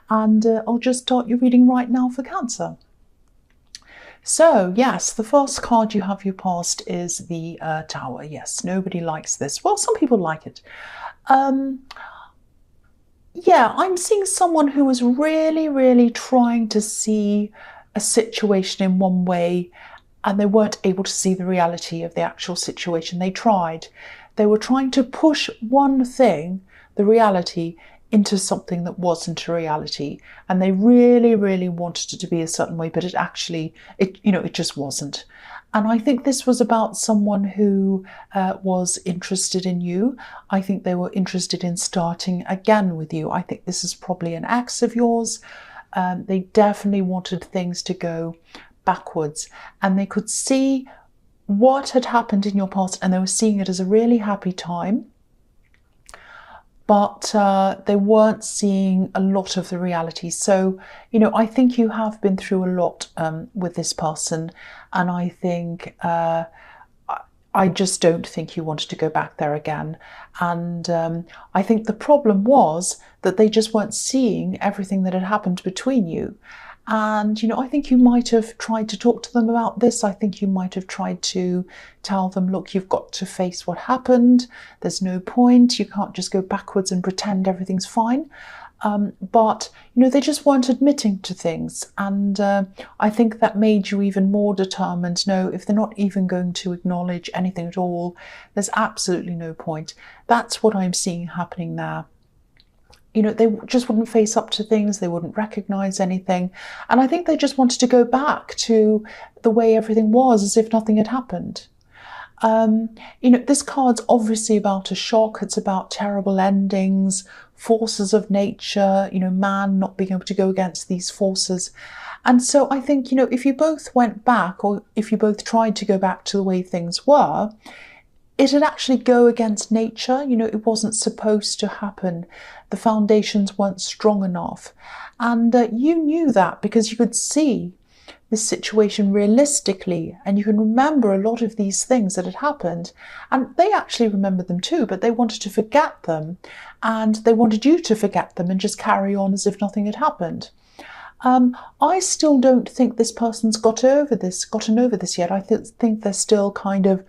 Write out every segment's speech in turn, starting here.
And I'll just start your reading right now for Cancer. So, yes, the first card you have your past is the Tower. Yes, nobody likes this. Well, some people like it. Yeah, I'm seeing someone who was really, really trying to see a situation in one way, and they weren't able to see the reality of the actual situation. They tried. They were trying to push one thing, the reality, into something that wasn't a reality. And they really, really wanted it to be a certain way, but it actually, it just wasn't. And I think this was about someone who was interested in you. I think they were interested in starting again with you. I think this is probably an ex of yours. They definitely wanted things to go backwards, and they could see what had happened in your past, and they were seeing it as a really happy time. But they weren't seeing a lot of the reality. So, I think you have been through a lot with this person, and I think I just don't think you wanted to go back there again. And I think the problem was that they just weren't seeing everything that had happened between you. And, I think you might have tried to talk to them about this. I think you might have tried to tell them, look, you've got to face what happened. There's no point. You can't just go backwards and pretend everything's fine. But, they just weren't admitting to things. And I think that made you even more determined. No, if they're not even going to acknowledge anything at all, there's absolutely no point. That's what I'm seeing happening there. They just wouldn't face up to things. They wouldn't recognize anything. And I think they just wanted to go back to the way everything was, as if nothing had happened. This card's obviously about a shock. It's about terrible endings, forces of nature, man not being able to go against these forces. And so I think, if you both went back, or if you both tried to go back to the way things were, it'd actually go against nature. It wasn't supposed to happen. The foundations weren't strong enough. And you knew that because you could see this situation realistically, and you can remember a lot of these things that had happened. And they actually remembered them too, but they wanted to forget them. And they wanted you to forget them and just carry on as if nothing had happened. I still don't think this person's gotten over this yet. I think they're still kind of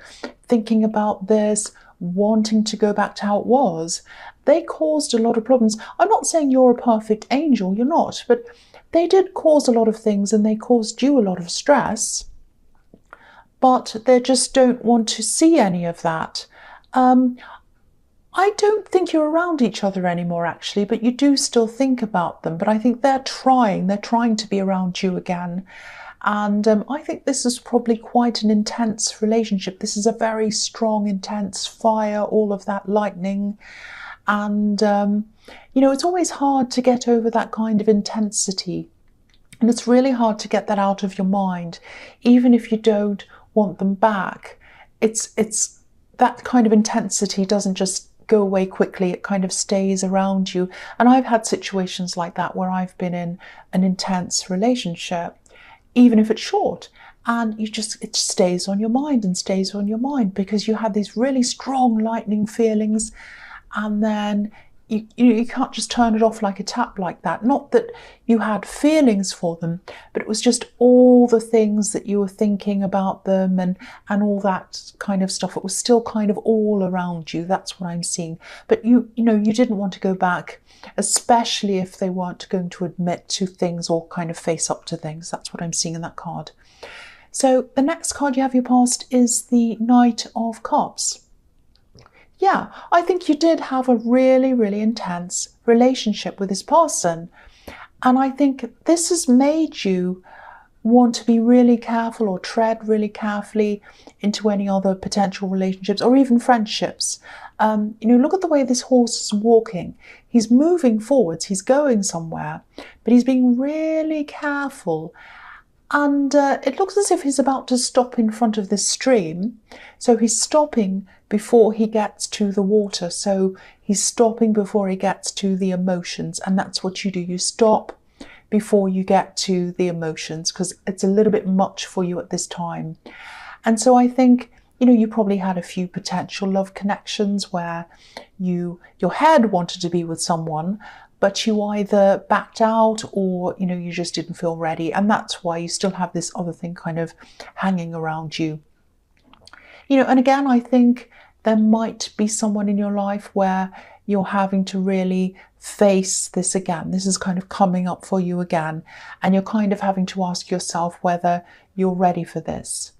thinking about this, wanting to go back to how it was. They caused a lot of problems. I'm not saying you're a perfect angel, you're not, but they did cause a lot of things, and they caused you a lot of stress, but they just don't want to see any of that. I don't think you're around each other anymore, actually, but you do still think about them. But I think they're trying to be around you again. And I think this is probably quite an intense relationship. This is a very strong, intense fire, all of that lightning. And, it's always hard to get over that kind of intensity. And it's really hard to get that out of your mind, even if you don't want them back. It's that kind of intensity doesn't just go away quickly. It kind of stays around you. And I've had situations like that where I've been in an intense relationship, even if it's short, and it stays on your mind and stays on your mind because you have these really strong lightning feelings, and then you can't just turn it off like a tap like that. Not that you had feelings for them, but it was just all the things that you were thinking about them and all that kind of stuff. It was still kind of all around you. That's what I'm seeing. But you didn't want to go back, especially if they weren't going to admit to things or kind of face up to things. That's what I'm seeing in that card. So the next card you have your past is the Knight of Cups. Yeah, I think you did have a really, really intense relationship with this person. And I think this has made you want to be really careful or tread really carefully into any other potential relationships or even friendships. Look at the way this horse is walking. He's moving forwards, he's going somewhere, but he's being really careful. And it looks as if he's about to stop in front of this stream. So he's stopping before he gets to the water. So he's stopping before he gets to the emotions. And that's what you do. You stop before you get to the emotions because it's a little bit much for you at this time. And so I think, you probably had a few potential love connections where your head wanted to be with someone, but you either backed out or, you know, you just didn't feel ready. And that's why you still have this other thing kind of hanging around you. You know, and again, I think there might be someone in your life where you're having to really face this again. This is kind of coming up for you again, and you're kind of having to ask yourself whether you're ready for this.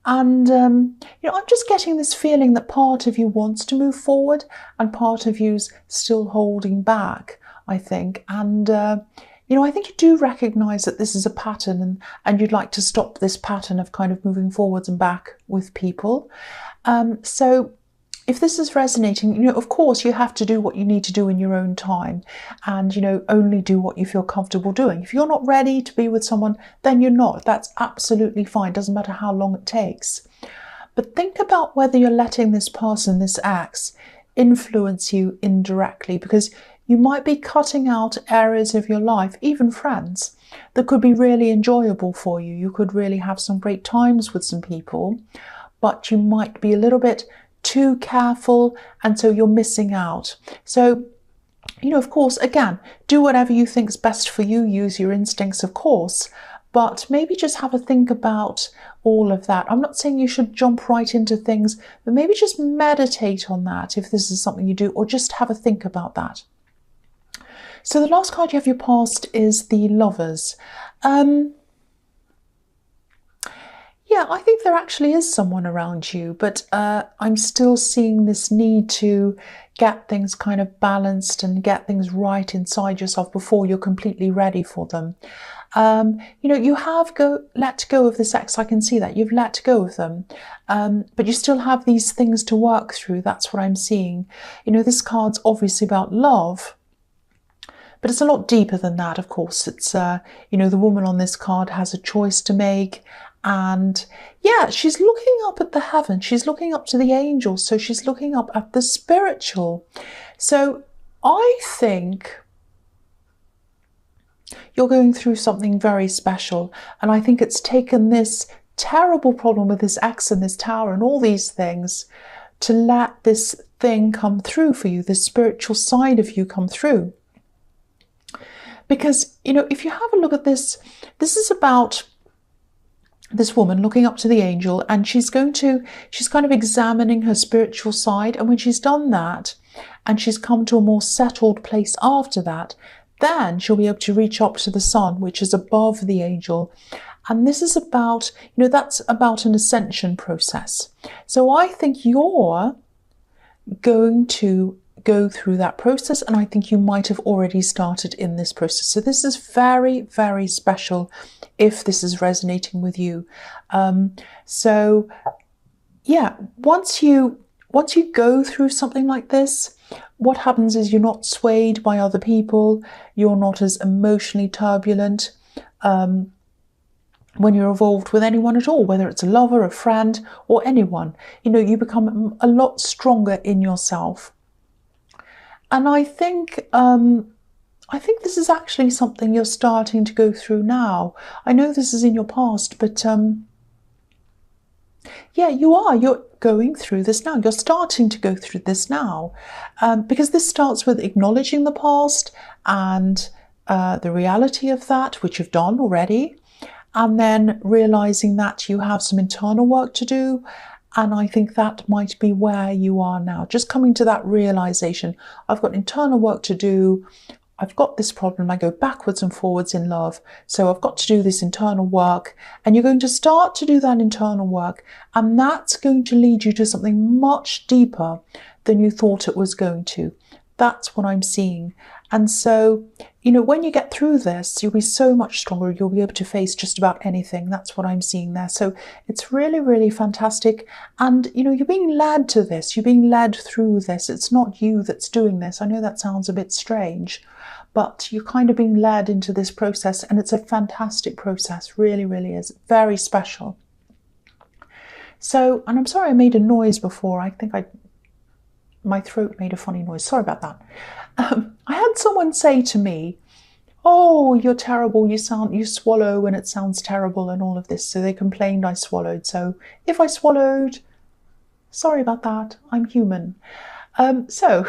And, you know, I'm just getting this feeling that part of you wants to move forward and part of you's still holding back, I think. And, you know, I think you do recognize that this is a pattern, and you'd like to stop this pattern of kind of moving forwards and back with people. So if this is resonating, you know, of course, you have to do what you need to do in your own time, and, you know, only do what you feel comfortable doing. If you're not ready to be with someone, then you're not. That's absolutely fine. Doesn't matter how long it takes. But think about whether you're letting this person, this ex, influence you indirectly, because you might be cutting out areas of your life, even friends, that could be really enjoyable for you. You could really have some great times with some people, but you might be a little bit too careful, and so you're missing out. So, you know, of course, again, do whatever you think's best for you, use your instincts, of course, but maybe just have a think about all of that. I'm not saying you should jump right into things, but maybe just meditate on that if this is something you do, or just have a think about that. So the last card you have your past is the Lovers. Yeah, I think there actually is someone around you, but I'm still seeing this need to get things kind of balanced and get things right inside yourself before you're completely ready for them. You know, you have let go of this ex. I can see that. You've let go of them, but you still have these things to work through. That's what I'm seeing. You know, this card's obviously about love, but it's a lot deeper than that, of course. It's, you know, the woman on this card has a choice to make. And yeah, she's looking up at the heavens. She's looking up to the angels. So she's looking up at the spiritual. So I think you're going through something very special. And I think it's taken this terrible problem with this ex and this tower and all these things to let this thing come through for you, this spiritual side of you come through. Because, you know, if you have a look at this, this is about this woman looking up to the angel, and she's kind of examining her spiritual side. And when she's done that, and she's come to a more settled place after that, then she'll be able to reach up to the sun, which is above the angel. And this is about, you know, that's about an ascension process. So I think you're going to go through that process, and I think you might have already started in this process. So this is very, very special if this is resonating with you. So yeah, once you go through something like this, what happens is you're not swayed by other people, you're not as emotionally turbulent when you're involved with anyone at all, whether it's a lover, a friend, or anyone. You know, you become a lot stronger in yourself. And I think this is actually something you're starting to go through now. I know this is in your past, but yeah, you're going through this now. You're starting to go through this now, because this starts with acknowledging the past and the reality of that, which you've done already, and then realizing that you have some internal work to do. And I think that might be where you are now, just coming to that realization. I've got internal work to do. I've got this problem. I go backwards and forwards in love. So I've got to do this internal work. And you're going to start to do that internal work. And that's going to lead you to something much deeper than you thought it was going to. That's what I'm seeing. And so, you know, when you get through this, you'll be so much stronger. You'll be able to face just about anything. That's what I'm seeing there. So it's really, really fantastic. And, you know, you're being led to this. You're being led through this. It's not you that's doing this. I know that sounds a bit strange, but you're kind of being led into this process. And it's a fantastic process. Really, really is. Very special. So, and I'm sorry I made a noise before. I think my throat made a funny noise. Sorry about that. I had someone say to me, oh, you're terrible. You swallow and it sounds terrible and all of this. So they complained I swallowed. So if I swallowed, sorry about that. I'm human. So,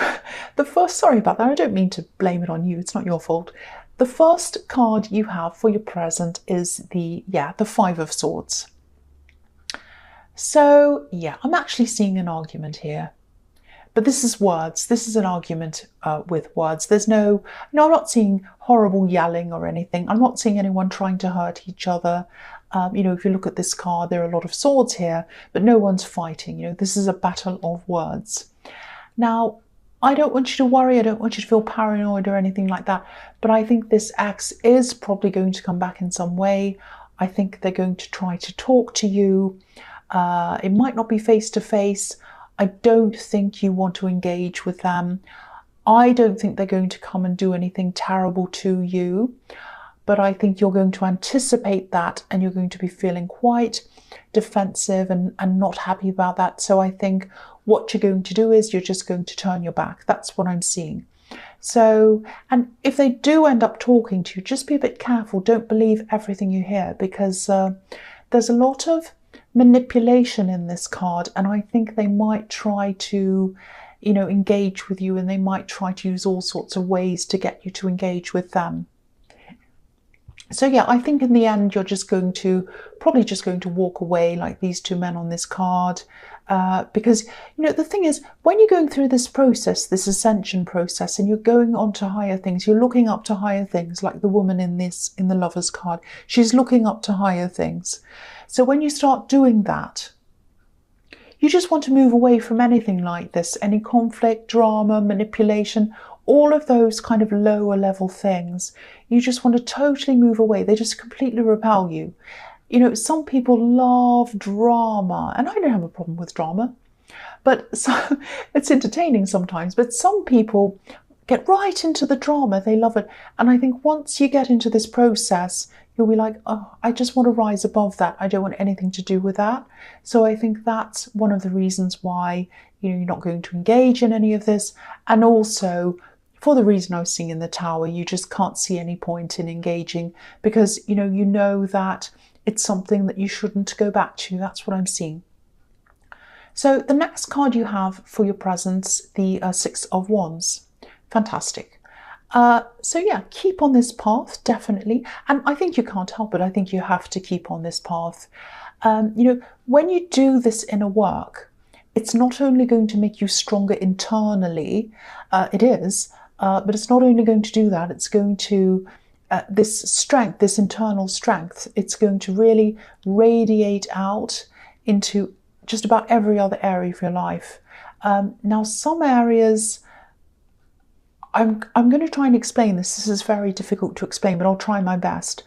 the first, sorry about that, I don't mean to blame it on you, it's not your fault. The first card you have for your present is the Five of Swords. So, yeah, I'm actually seeing an argument here. But this is words. This is an argument with words. There's I'm not seeing horrible yelling or anything. I'm not seeing anyone trying to hurt each other. If you look at this card, there are a lot of swords here, but no one's fighting. This is a battle of words. Now, I don't want you to worry. I don't want you to feel paranoid or anything like that. But I think this ex is probably going to come back in some way. I think they're going to try to talk to you. It might not be face to face. I don't think you want to engage with them. I don't think they're going to come and do anything terrible to you, but I think you're going to anticipate that and you're going to be feeling quite defensive and not happy about that. So I think what you're going to do is you're just going to turn your back. That's what I'm seeing. So, and if they do end up talking to you, just be a bit careful. Don't believe everything you hear, because there's a lot of manipulation in this card, and I think they might try to engage with you, and they might try to use all sorts of ways to get you to engage with them. So yeah, I think in the end you're probably just going to walk away like these two men on this card, because the thing is, when you're going through this process, this ascension process, and you're going on to higher things, you're looking up to higher things, like the woman in the Lovers card, she's looking up to higher things. So when you start doing that, you just want to move away from anything like this, any conflict, drama, manipulation, all of those kind of lower level things. You just want to totally move away. They just completely repel you. Some people love drama, and I don't have a problem with drama, but it's entertaining sometimes. But some people get right into the drama. They love it. And I think once you get into this process, you'll be like, oh, I just want to rise above that. I don't want anything to do with that. So I think that's one of the reasons why you're not going to engage in any of this. And also, for the reason I was seeing in the Tower, you just can't see any point in engaging, because you know that it's something that you shouldn't go back to. That's what I'm seeing. So the next card you have for your presence, the Six of Wands. Fantastic. So yeah, keep on this path, definitely. And I think you can't help it. I think you have to keep on this path. When you do this inner work, it's not only going to make you stronger internally, it is, but it's not only going to do that, it's going to, this strength, this internal strength, it's going to really radiate out into just about every other area of your life. Now, some areas, I'm going to try and explain this. This is very difficult to explain, but I'll try my best.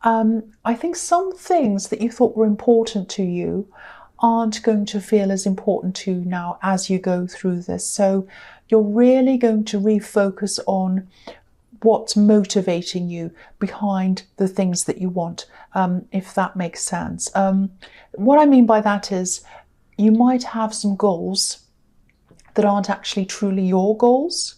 I think some things that you thought were important to you aren't going to feel as important to you now as you go through this. So you're really going to refocus on what's motivating you behind the things that you want, if that makes sense. What I mean by that is you might have some goals that aren't actually truly your goals.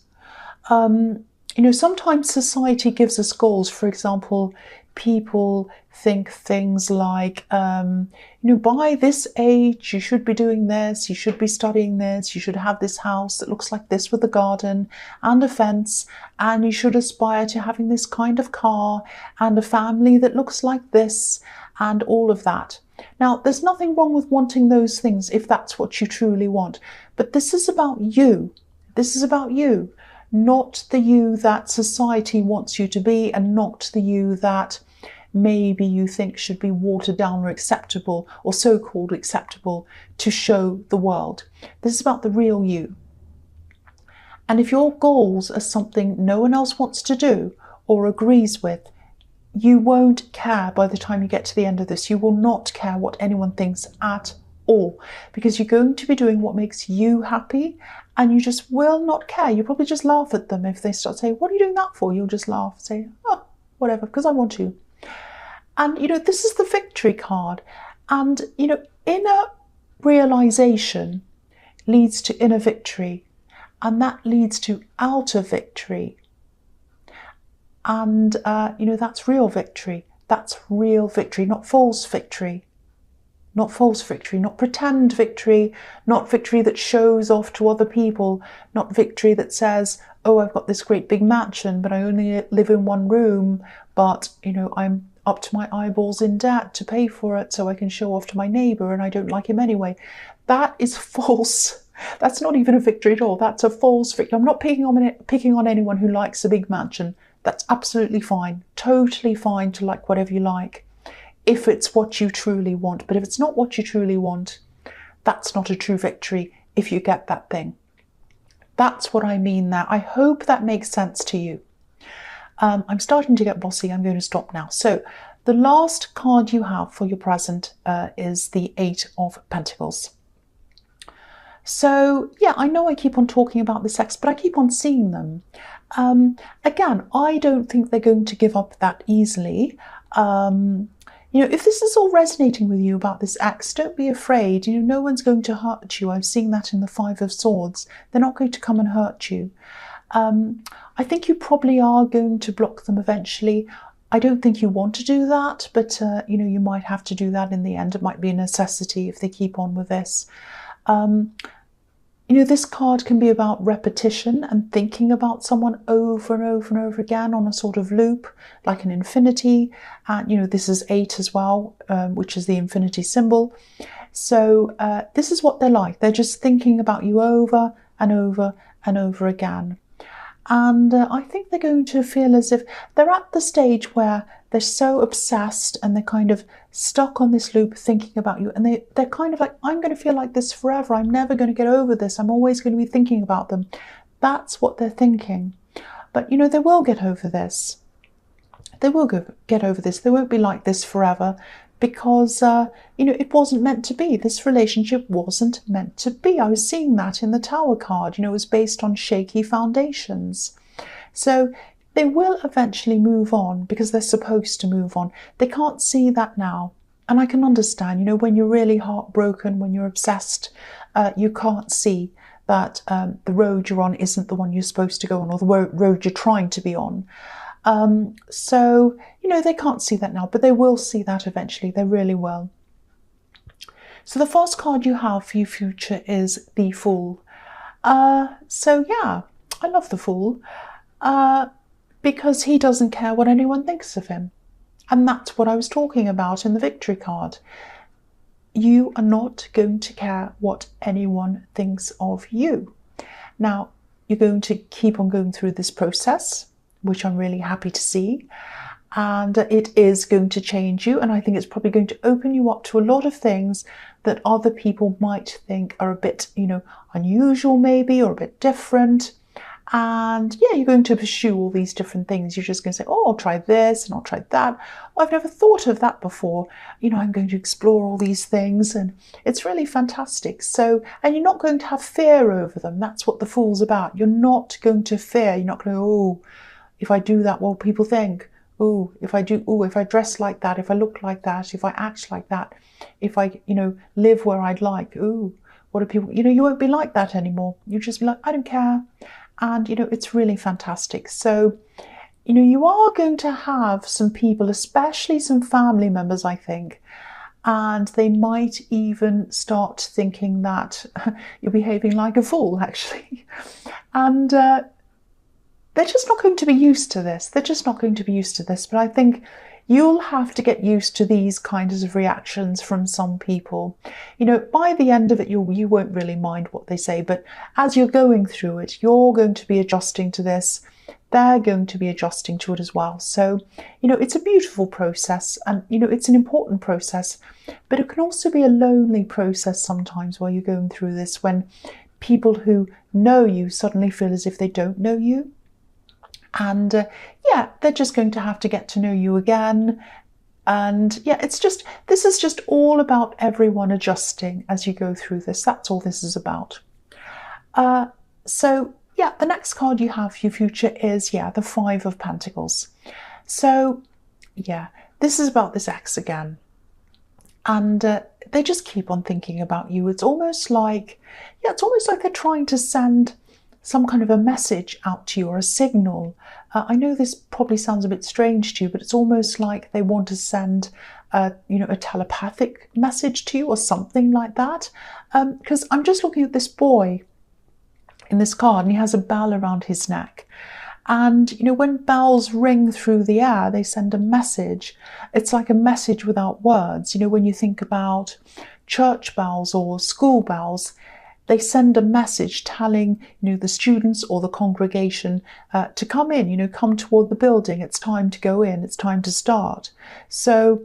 Sometimes society gives us goals. For example, people think things like, by this age, you should be doing this, you should be studying this, you should have this house that looks like this with a garden and a fence, and you should aspire to having this kind of car and a family that looks like this, and all of that. Now, there's nothing wrong with wanting those things if that's what you truly want, but this is about you. This is about you, not the you that society wants you to be, and not the you that maybe you think should be watered down or acceptable, or so-called acceptable to show the world. This is about the real you. And if your goals are something no one else wants to do or agrees with, you won't care by the time you get to the end of this. You will not care what anyone thinks at all, because you're going to be doing what makes you happy, and you just will not care. You'll probably just laugh at them if they start saying, what are you doing that for? You'll just laugh, say, oh, whatever, because I want to. And, this is the victory card. And, inner realization leads to inner victory. And that leads to outer victory. And, that's real victory. That's real victory, not false victory. not false victory, not pretend victory, not victory that shows off to other people, not victory that says, oh, I've got this great big mansion, but I only live in one room, but, you know, I'm up to my eyeballs in debt to pay for it so I can show off to my neighbour and I don't like him anyway. That is false. That's not even a victory at all. That's a false victory. I'm not picking on anyone who likes a big mansion. That's absolutely fine. Totally fine to like whatever you like, if it's what you truly want. But if it's not what you truly want, that's not a true victory if you get that thing. That's what I mean there. I hope that makes sense to you. I'm starting to get bossy. I'm going to stop now. So the last card you have for your present is the Eight of Pentacles. So yeah, I know I keep on talking about this ex, but I keep on seeing them. Again, I don't think they're going to give up that easily. You know, if this is all resonating with you about this ex, don't be afraid. You know, no one's going to hurt you. I've seen that in the Five of Swords. They're not going to come and hurt you. I think you probably are going to block them eventually. I don't think you want to do that, but you know, you might have to do that in the end. It might be a necessity if they keep on with this. You know, this card can be about repetition and thinking about someone over and over and over again on a sort of loop, like an infinity. And, you know, this is 8 as well, which is the infinity symbol. So this is what they're like. They're just thinking about you over and over and over again. And I think they're going to feel as if they're at the stage where they're so obsessed and they're kind of stuck on this loop thinking about you. And they're kind of like, I'm going to feel like this forever. I'm never going to get over this. I'm always going to be thinking about them. That's what they're thinking. But, you know, they will get over this. They will get over this. They won't be like this forever because, you know, it wasn't meant to be. This relationship wasn't meant to be. I was seeing that in the Tower card. You know, it was based on shaky foundations. So they will eventually move on because they're supposed to move on. They can't see that now. And I can understand, you know, when you're really heartbroken, when you're obsessed, you can't see that the road you're on isn't the one you're supposed to go on, or the road you're trying to be on. So, you know, they can't see that now, but they will see that eventually. They really will. So the first card you have for your future is the Fool. So yeah, I love the Fool. Because he doesn't care what anyone thinks of him. And that's what I was talking about in the victory card. You are not going to care what anyone thinks of you. Now, you're going to keep on going through this process, which I'm really happy to see. And it is going to change you. And I think it's probably going to open you up to a lot of things that other people might think are a bit, you know, unusual maybe, or a bit different. And yeah, you're going to pursue all these different things. You're just going to say, oh, I'll try this and I'll try that. Oh, I've never thought of that before. You know, I'm going to explore all these things, and it's really fantastic. So, and you're not going to have fear over them. That's what the Fool's about. You're not going to fear. You're not going to, oh, if I do that, what will people think? Oh, if I do, oh, if I dress like that, if I look like that, if I act like that, if I, you know, live where I'd like, oh, what do people, you know, you won't be like that anymore. You just be like, I don't care. And, you know, it's really fantastic. So, you know, you are going to have some people, especially some family members, I think, and they might even start thinking that you're behaving like a fool, actually. And they're just not going to be used to this. They're just not going to be used to this. But I think you'll have to get used to these kinds of reactions from some people. You know, by the end of it, you won't really mind what they say, but as you're going through it, you're going to be adjusting to this. They're going to be adjusting to it as well. So, you know, it's a beautiful process, and, you know, it's an important process, but it can also be a lonely process sometimes while you're going through this, when people who know you suddenly feel as if they don't know you. And yeah, they're just going to have to get to know you again. And yeah, this is just all about everyone adjusting as you go through this. That's all this is about. So yeah, the next card you have for your future is, yeah, the Five of Pentacles. So yeah, this is about this ex again. And they just keep on thinking about you. It's almost like, yeah, it's almost like they're trying to send some kind of a message out to you, or a signal, I know this probably sounds a bit strange to you, but it's almost like they want to send you know, a telepathic message to you or something like that. Because I'm just looking at this boy in this card, and he has a bell around his neck. And, you know, when bells ring through the air, they send a message. It's like a message without words. You know, when you think about church bells or school bells, they send a message telling, you know, the students or the congregation to come in, you know, come toward the building. It's time to go in. It's time to start. So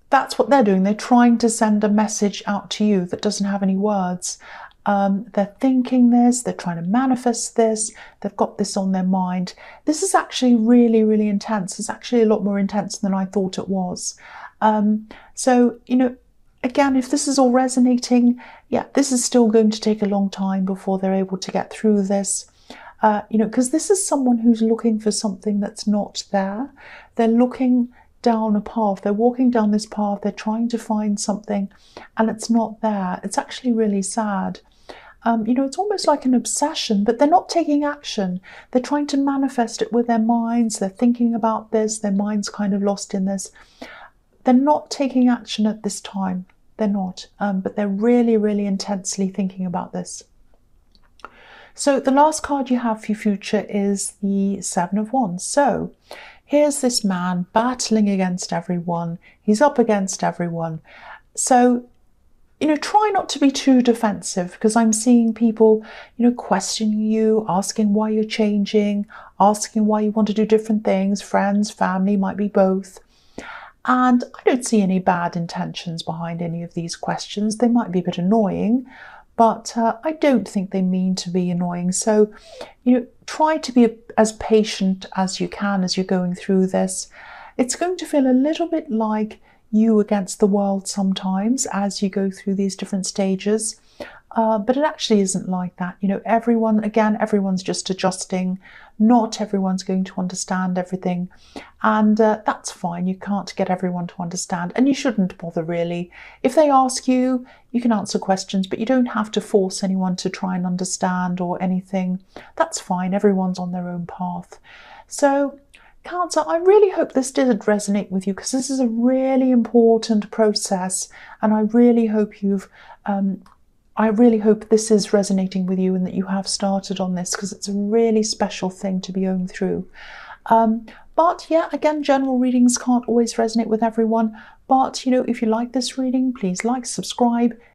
that's what they're doing. They're trying to send a message out to you that doesn't have any words. They're thinking this, they're trying to manifest this, they've got this on their mind. This is actually really, really intense. It's actually a lot more intense than I thought it was. So, you know, again, if this is all resonating, yeah, this is still going to take a long time before they're able to get through this. You know, because this is someone who's looking for something that's not there. They're looking down a path, they're walking down this path, they're trying to find something, and it's not there. It's actually really sad. You know, it's almost like an obsession, but they're not taking action. They're trying to manifest it with their minds. They're thinking about this. Their mind's kind of lost in this. They're not taking action at this time. They're not. But they're really, really intensely thinking about this. So the last card you have for your future is the Seven of Wands. So here's this man battling against everyone. He's up against everyone. So, you know, try not to be too defensive, because I'm seeing people, you know, questioning you, asking why you're changing, asking why you want to do different things. Friends, family, might be both. And I don't see any bad intentions behind any of these questions. They might be a bit annoying, but I don't think they mean to be annoying. So, you know, try to be as patient as you can as you're going through this. It's going to feel a little bit like you against the world sometimes as you go through these different stages. But it actually isn't like that. You know, everyone's just adjusting. Not everyone's going to understand everything. And that's fine. You can't get everyone to understand. And you shouldn't bother, really. If they ask you, you can answer questions, but you don't have to force anyone to try and understand or anything. That's fine. Everyone's on their own path. So, Cancer, I really hope this did resonate with you, because this is a really important process, and I really hope this is resonating with you and that you have started on this, because it's a really special thing to be going through. But yeah, again, general readings can't always resonate with everyone. But, you know, if you like this reading, please like, subscribe.